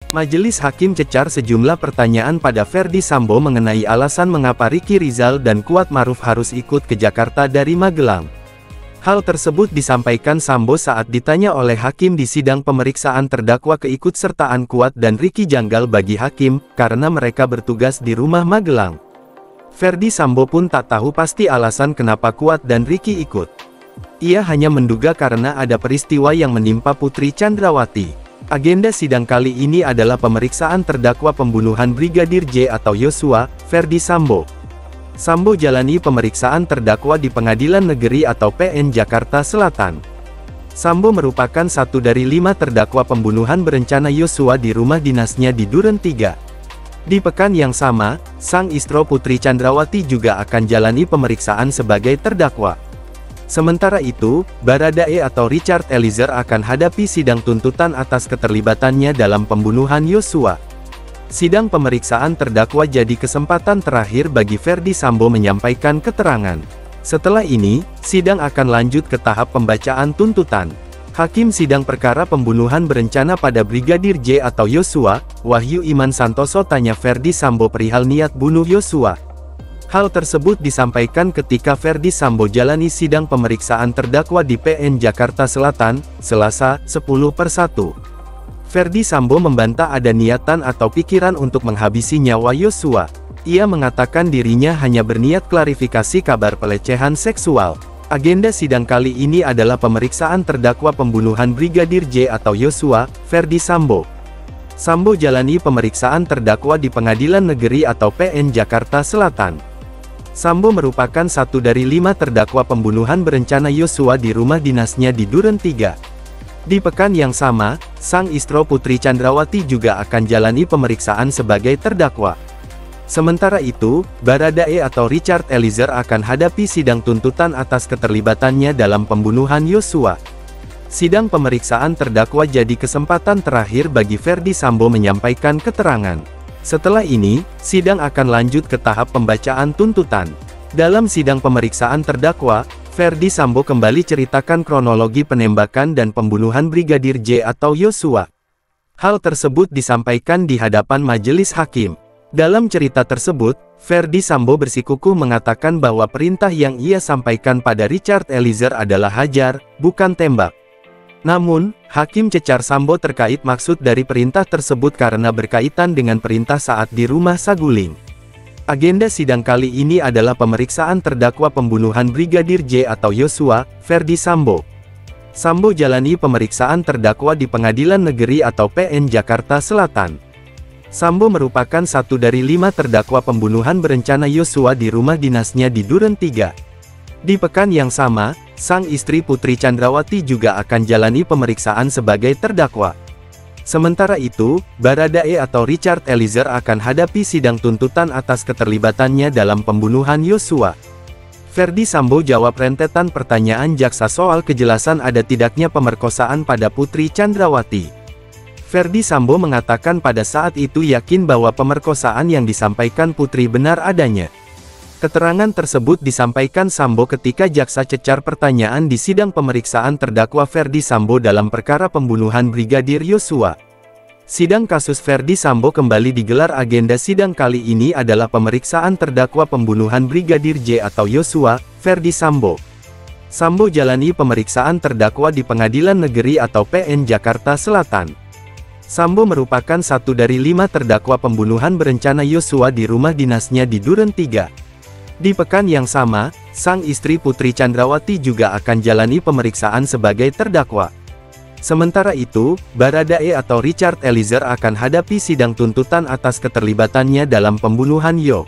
Majelis Hakim cecar sejumlah pertanyaan pada Ferdy Sambo mengenai alasan mengapa Ricky Rizal dan Kuat Maruf harus ikut ke Jakarta dari Magelang. Hal tersebut disampaikan Sambo saat ditanya oleh hakim di sidang pemeriksaan terdakwa keikutsertaan Kuat dan Ricky janggal bagi hakim, karena mereka bertugas di rumah Magelang. Ferdy Sambo pun tak tahu pasti alasan kenapa Kuat dan Ricky ikut. Ia hanya menduga karena ada peristiwa yang menimpa Putri Chandrawati. Agenda sidang kali ini adalah pemeriksaan terdakwa pembunuhan Brigadir J atau Yosua, Ferdy Sambo. Sambo jalani pemeriksaan terdakwa di Pengadilan Negeri atau PN Jakarta Selatan. Sambo merupakan satu dari 5 terdakwa pembunuhan berencana Yosua di rumah dinasnya di Duren 3. Di pekan yang sama, sang istri Putri Chandrawati juga akan jalani pemeriksaan sebagai terdakwa. Sementara itu, Baradae atau Richard Eliezer akan hadapi sidang tuntutan atas keterlibatannya dalam pembunuhan Yosua. Sidang pemeriksaan terdakwa jadi kesempatan terakhir bagi Ferdy Sambo menyampaikan keterangan. Setelah ini, sidang akan lanjut ke tahap pembacaan tuntutan. Hakim sidang perkara pembunuhan berencana pada Brigadir J atau Yosua, Wahyu Iman Santoso tanya Ferdy Sambo perihal niat bunuh Yosua. Hal tersebut disampaikan ketika Ferdy Sambo jalani sidang pemeriksaan terdakwa di PN Jakarta Selatan, Selasa, 10/1. Ferdy Sambo membantah ada niatan atau pikiran untuk menghabisi nyawa Yosua. Ia mengatakan dirinya hanya berniat klarifikasi kabar pelecehan seksual. Agenda sidang kali ini adalah pemeriksaan terdakwa pembunuhan Brigadir J atau Yosua, Ferdy Sambo. Sambo jalani pemeriksaan terdakwa di Pengadilan Negeri atau PN Jakarta Selatan. Sambo merupakan satu dari 5 terdakwa pembunuhan berencana Yosua di rumah dinasnya di Duren 3. Di pekan yang sama, sang istri Putri Chandrawati juga akan jalani pemeriksaan sebagai terdakwa. Sementara itu, Baradae atau Richard Eliezer akan hadapi sidang tuntutan atas keterlibatannya dalam pembunuhan Yosua. Sidang pemeriksaan terdakwa jadi kesempatan terakhir bagi Ferdy Sambo menyampaikan keterangan. Setelah ini, sidang akan lanjut ke tahap pembacaan tuntutan. Dalam sidang pemeriksaan terdakwa, Ferdy Sambo kembali ceritakan kronologi penembakan dan pembunuhan Brigadir J atau Yosua. Hal tersebut disampaikan di hadapan majelis hakim. Dalam cerita tersebut, Ferdy Sambo bersikukuh mengatakan bahwa perintah yang ia sampaikan pada Richard Eliezer adalah hajar, bukan tembak. Namun, hakim cecar Sambo terkait maksud dari perintah tersebut karena berkaitan dengan perintah saat di rumah Saguling. Agenda sidang kali ini adalah pemeriksaan terdakwa pembunuhan Brigadir J atau Yosua, Ferdy Sambo. Sambo jalani pemeriksaan terdakwa di Pengadilan Negeri atau PN Jakarta Selatan. Sambo merupakan satu dari 5 terdakwa pembunuhan berencana Yosua di rumah dinasnya di Duren 3. Di pekan yang sama, sang istri Putri Chandrawati juga akan jalani pemeriksaan sebagai terdakwa. Sementara itu, Baradae atau Richard Eliezer akan hadapi sidang tuntutan atas keterlibatannya dalam pembunuhan Yosua. Ferdy Sambo jawab rentetan pertanyaan jaksa soal kejelasan ada tidaknya pemerkosaan pada Putri Chandrawati. Ferdy Sambo mengatakan pada saat itu yakin bahwa pemerkosaan yang disampaikan Putri benar adanya. Keterangan tersebut disampaikan Sambo ketika jaksa cecar pertanyaan di sidang pemeriksaan terdakwa Ferdy Sambo dalam perkara pembunuhan Brigadir Yosua. Sidang kasus Ferdy Sambo kembali digelar. Agenda sidang kali ini adalah pemeriksaan terdakwa pembunuhan Brigadir J atau Yosua, Ferdy Sambo. Sambo jalani pemeriksaan terdakwa di Pengadilan Negeri atau PN Jakarta Selatan. Sambo merupakan satu dari 5 terdakwa pembunuhan berencana Yosua di rumah dinasnya di Duren 3. Di pekan yang sama, sang istri Putri Chandrawati juga akan jalani pemeriksaan sebagai terdakwa. Sementara itu, Baradae atau Richard Eliezer akan hadapi sidang tuntutan atas keterlibatannya dalam pembunuhan Yo.